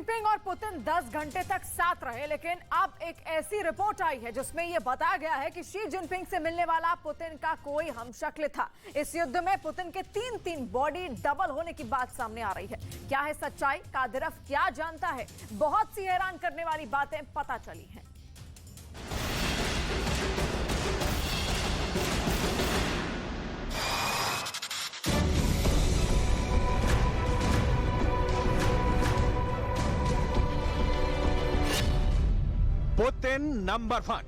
Jinping और Putin 10 घंटे तक साथ रहे, लेकिन अब एक ऐसी रिपोर्ट आई है जिसमें यह बताया गया है कि शी जिनपिंग से मिलने वाला पुतिन का कोई हमशक्ल था। इस युद्ध में पुतिन के 3-3 बॉडी डबल होने की बात सामने आ रही है। क्या है सच्चाई? कादिरोव क्या जानता है? बहुत सी हैरान करने वाली बातें पता चली हैं। Putin number 1।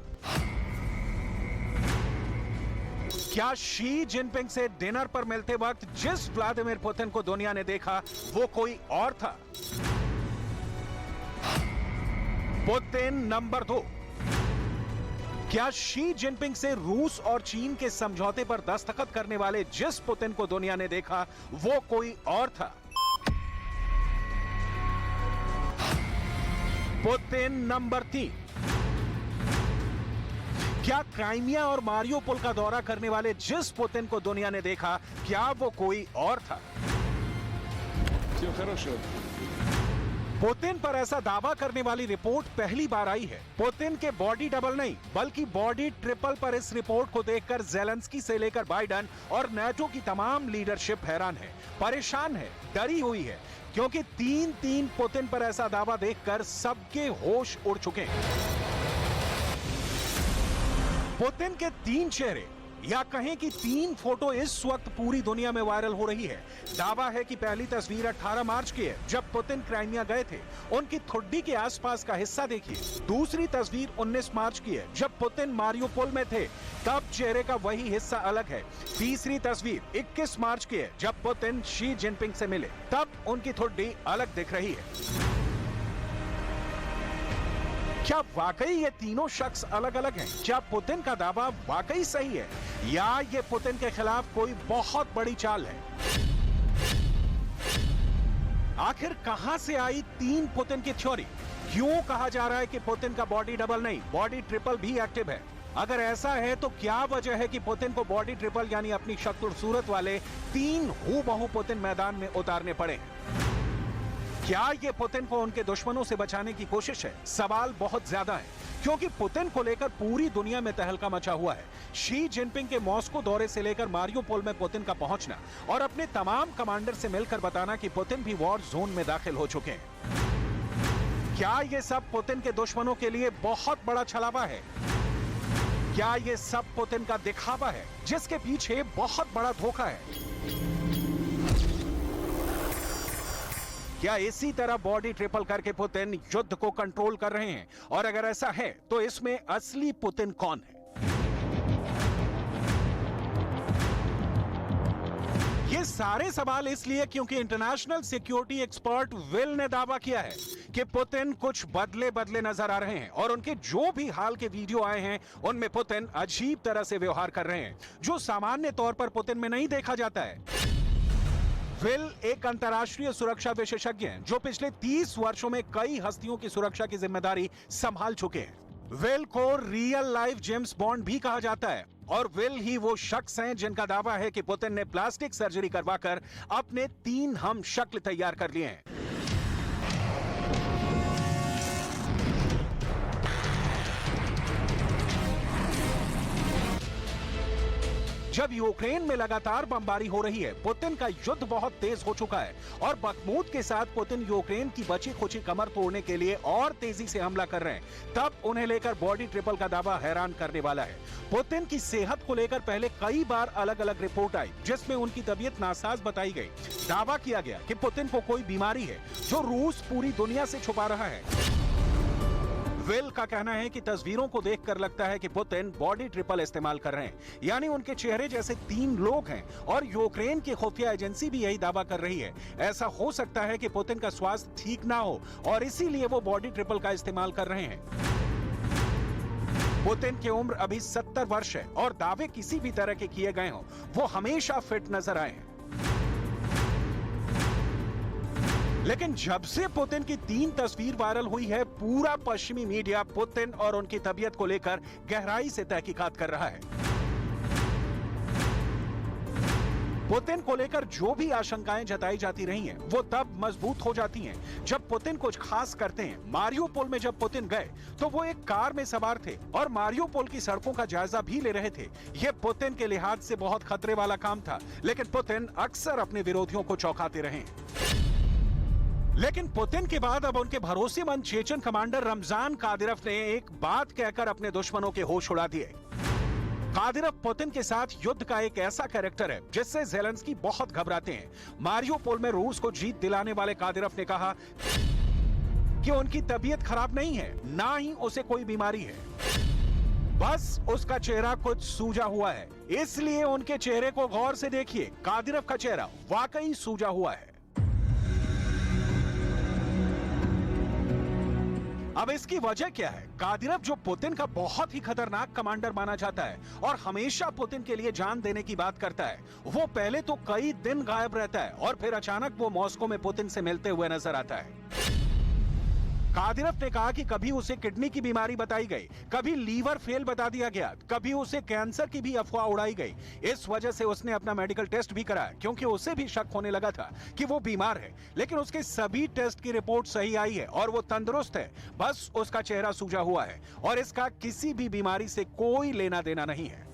क्या शी जिनपिंग से डिनर पर मिलते वक्त जिस व्लादिमीर पुतिन को दुनिया ने देखा वो कोई और था? Putin number 2। क्या शी जिनपिंग से रूस और चीन के समझौते पर दस्तखत करने वाले जिस पुतिन को दुनिया ने देखा वो कोई और था? Putin number 3। क्या क्राइमिया और मारियोपोल का दौरा करने वाले जिस पुतिन को दुनिया ने देखा क्या वो कोई और था? पुतिन पर ऐसा दावा करने वाली रिपोर्ट पहली बार आई है। पुतिन के बॉडी डबल नहीं बल्कि बॉडी ट्रिपल पर इस रिपोर्ट को देखकर ज़ेलेंस्की से लेकर बाइडेन और नेटो की तमाम लीडरशिप हैरान है, परेशान है, डरी हुई है, क्योंकि 3-3 पुतिन पर ऐसा दावा देखकर सबके होश उड़ चुके हैं। पुतिन के 3 चेहरे या कहें कि 3 फोटो इस वक्त पूरी दुनिया में वायरल हो रही है। दावा है कि पहली तस्वीर 18 मार्च की है जब पुतिन क्राइमिया गए थे। उनकी ठुड्डी के आसपास का हिस्सा देखिए। दूसरी तस्वीर 19 मार्च की है जब पुतिन मारियोपोल में थे, तब चेहरे का वही हिस्सा अलग है। तीसरी तस्वीर 21 मार्च की है जब पुतिन शी जिनपिंग से मिले, तब उनकी ठुड्डी अलग दिख रही है। क्या वाकई ये तीनों शख्स अलग अलग हैं? क्या पुतिन का दावा वाकई सही है या ये पुतिन के खिलाफ कोई बहुत बड़ी चाल है? आखिर कहां से आई 3 पुतिन की थ्योरी? क्यों कहा जा रहा है कि पुतिन का बॉडी डबल नहीं बॉडी ट्रिपल भी एक्टिव है? अगर ऐसा है तो क्या वजह है कि पुतिन को बॉडी ट्रिपल यानी अपनी शक्ल और सूरत वाले 3 हूबहू पुतिन मैदान में उतारने पड़े? क्या ये पुतिन को उनके दुश्मनों से बचाने की कोशिश है? सवाल बहुत ज्यादा है, क्योंकि पुतिन को लेकर पूरी दुनिया में तहलका मचा हुआ है। शी जिनपिंग के मॉस्को दौरे से लेकर मारियोपोल में पुतिन का पहुंचना और अपने तमाम कमांडर से मिलकर बताना कि पुतिन भी वॉर जोन में दाखिल हो चुके हैं। क्या ये सब पुतिन के दुश्मनों के लिए बहुत बड़ा छलावा है? क्या ये सब पुतिन का दिखावा है जिसके पीछे बहुत बड़ा धोखा है? क्या इसी तरह बॉडी ट्रिपल करके पुतिन युद्ध को कंट्रोल कर रहे हैं? और अगर ऐसा है तो इसमें असली पुतिन कौन है? ये सारे सवाल इसलिए क्योंकि इंटरनेशनल सिक्योरिटी एक्सपर्ट विल ने दावा किया है कि पुतिन कुछ बदले बदले नजर आ रहे हैं और उनके जो भी हाल के वीडियो आए हैं उनमें पुतिन अजीब तरह से व्यवहार कर रहे हैं जो सामान्य तौर पर पुतिन में नहीं देखा जाता है। विल एक अंतर्राष्ट्रीय सुरक्षा विशेषज्ञ हैं जो पिछले 30 वर्षों में कई हस्तियों की सुरक्षा की जिम्मेदारी संभाल चुके हैं। विल को रियल लाइफ जेम्स बॉन्ड भी कहा जाता है और विल ही वो शख्स हैं जिनका दावा है कि पुतिन ने प्लास्टिक सर्जरी करवाकर अपने 3 हम शक्ल तैयार कर लिए हैं। जब यूक्रेन में लगातार बमबारी हो रही है, पुतिन का युद्ध बहुत तेज हो चुका है और बखमूद के साथ पुतिन यूक्रेन की बची खुची कमर तोड़ने के लिए और तेजी से हमला कर रहे हैं, तब उन्हें लेकर बॉडी ट्रिपल का दावा हैरान करने वाला है। पुतिन की सेहत को लेकर पहले कई बार अलग अलग रिपोर्ट आई जिसमें उनकी तबीयत नासाज बताई गई। दावा किया गया कि पुतिन को कोई बीमारी है जो रूस पूरी दुनिया से छुपा रहा है। विल का कहना है कि तस्वीरों को देखकर लगता है कि पुतिन बॉडी ट्रिपल इस्तेमाल कर रहे हैं, यानी उनके चेहरे जैसे 3 लोग हैं और यूक्रेन की खुफिया एजेंसी भी यही दावा कर रही है। ऐसा हो सकता है कि पुतिन का स्वास्थ्य ठीक ना हो और इसीलिए वो बॉडी ट्रिपल का इस्तेमाल कर रहे हैं। पुतिन की उम्र अभी 70 वर्ष है और दावे किसी भी तरह के किए गए हों, वो हमेशा फिट नजर आए हैं। लेकिन जब से पुतिन की 3 तस्वीर वायरल हुई है, पूरा पश्चिमी मीडिया पुतिन और उनकी तबीयत को लेकर गहराई से तहकीकात कर रहा है। पुतिन को लेकर जो भी आशंकाएं जताई जाती रही हैं, वो तब मजबूत हो जाती हैं जब पुतिन कुछ खास करते हैं। मारियोपोल में जब पुतिन गए तो वो एक कार में सवार थे और मारियोपोल की सड़कों का जायजा भी ले रहे थे। ये पुतिन के लिहाज से बहुत खतरे वाला काम था, लेकिन पुतिन अक्सर अपने विरोधियों को चौंकाते रहे। लेकिन पुतिन के बाद अब उनके भरोसेमंद चेचन कमांडर रमजान कादिरोव ने एक बात कहकर अपने दुश्मनों के होश उड़ा दिए। कादिरोव पुतिन के साथ युद्ध का एक ऐसा कैरेक्टर है जिससे ज़ेलेंस्की बहुत घबराते हैं। मारियोपोल में रूस को जीत दिलाने वाले कादिरोव ने कहा कि उनकी तबीयत खराब नहीं है, ना ही उसे कोई बीमारी है, बस उसका चेहरा कुछ सूजा हुआ है। इसलिए उनके चेहरे को गौर से देखिए, कादिरोव का चेहरा वाकई सूजा हुआ है। अब इसकी वजह क्या है? कादिरोव जो पुतिन का बहुत ही खतरनाक कमांडर माना जाता है और हमेशा पुतिन के लिए जान देने की बात करता है, वो पहले तो कई दिन गायब रहता है और फिर अचानक वो मॉस्को में पुतिन से मिलते हुए नजर आता है। कादिरोव ने कहा कि कभी उसे किडनी की बीमारी बताई गई, कभी लीवर फेल बता दिया गया, कभी उसे कैंसर की भी अफवाह उड़ाई गई। इस वजह से उसने अपना मेडिकल टेस्ट भी कराया क्योंकि उसे भी शक होने लगा था कि वो बीमार है, लेकिन उसके सभी टेस्ट की रिपोर्ट सही आई है और वो तंदुरुस्त है। बस उसका चेहरा सूजा हुआ है और इसका किसी भी बीमारी से कोई लेना देना नहीं है।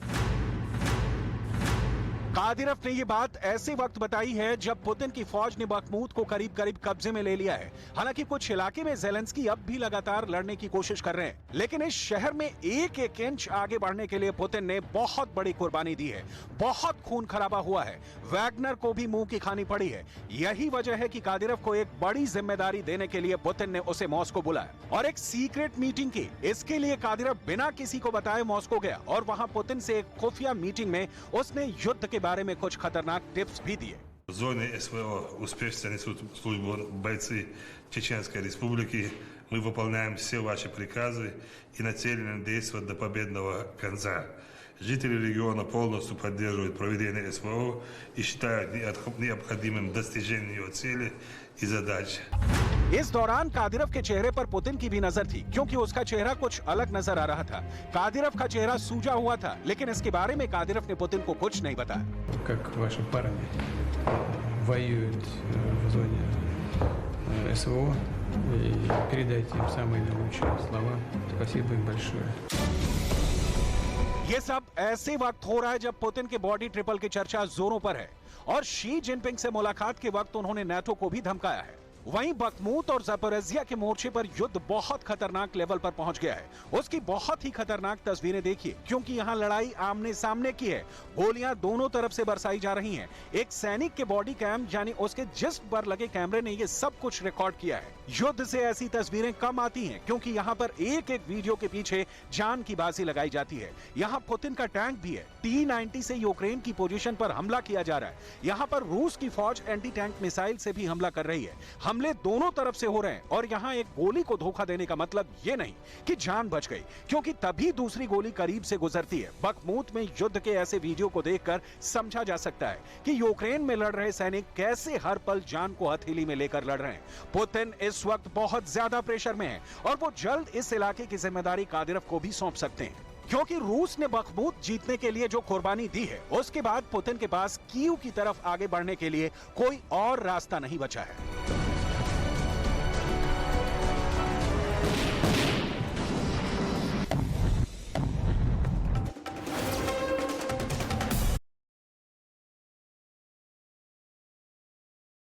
कादिरोव ने ये बात ऐसे वक्त बताई है जब पुतिन की फौज ने बखमूत को करीब करीब कब्जे में ले लिया है। हालांकि कुछ इलाके में ज़ेलेंस्की अब भी लगातार लड़ने की कोशिश कर रहे हैं, लेकिन इस शहर में एक एक इंच आगे बढ़ने के लिए पुतिन ने बहुत बड़ी कुर्बानी दी है। बहुत खून खराबा हुआ है, वैगनर को भी मुंह की खानी पड़ी है। यही वजह है कि कादिरोव को एक बड़ी जिम्मेदारी देने के लिए पुतिन ने उसे मॉस्को बुलाया और एक सीक्रेट मीटिंग की। इसके लिए कादिरोव बिना किसी को बताए मॉस्को गया और वहां पुतिन से एक खुफिया मीटिंग में उसने युद्ध के बारे में कुछ खतरनाक टिप्स भी दिए। В зоне СВО успешно несут службу бойцы Чеченской Республики. Мы выполняем все ваши приказы и нацелены действовать до победного конца. Жители региона полностью поддерживают проведение СВО и считают необходимым достижение ее цели и задач. इस दौरान कादिरोव के चेहरे पर पुतिन की भी नजर थी क्योंकि उसका चेहरा कुछ अलग नजर आ रहा था। कादिरोव का चेहरा सूजा हुआ था, लेकिन इसके बारे में कादिरोव ने पुतिन को कुछ नहीं बताया। Как ваши парни воюют в зоне СВО, и передайте им самые наилучшие слова. Спасибо им большое. ये सब ऐसे वक्त हो रहा है जब पुतिन के बॉडी ट्रिपल की चर्चा जोरों पर है और शी जिनपिंग से मुलाकात के वक्त उन्होंने नाटो को भी धमकाया है। वहीं बखमूत और ज़पोरिज़िया के मोर्चे पर युद्ध बहुत खतरनाक लेवल पर पहुंच गया है। उसकी बहुत ही खतरनाक तस्वीरें देखिए क्योंकि यहां लड़ाई आमने सामने की है। गोलियां दोनों तरफ से बरसाई जा रही हैं। एक सैनिक के बॉडी कैम यानी उसके जिस्म पर लगे कैमरे ने ये सब कुछ रिकॉर्ड किया है। युद्ध से ऐसी तस्वीरें कम आती हैं क्योंकि यहाँ पर एक एक वीडियो के पीछे जान की बाजी लगाई जाती है। यहाँ पुतिन का टैंक भी है। T-90 से यूक्रेन की पोजीशन पर हमला किया जा रहा है। यहाँ पर रूस की फौज एंटी टैंक मिसाइल से भी हमला कर रही है। हमले दोनों तरफ से हो रहे हैं और यहाँ एक गोली को धोखा देने का मतलब ये नहीं कि जान बच गई, क्योंकि तभी दूसरी गोली करीब से गुजरती है। बखमूत में युद्ध के ऐसे वीडियो को देखकर समझा जा सकता है कि यूक्रेन में लड़ रहे सैनिक कैसे हर पल जान को हथेली में लेकर लड़ रहे हैं। पुतिन इस वक्त बहुत ज्यादा प्रेशर में है और वो जल्द इस इलाके की जिम्मेदारी कादिरोव को भी सौंप सकते हैं, क्योंकि रूस ने बखमूत जीतने के लिए जो कुर्बानी दी है उसके बाद पुतिन के पास कीव की तरफ आगे बढ़ने के लिए कोई और रास्ता नहीं बचा है।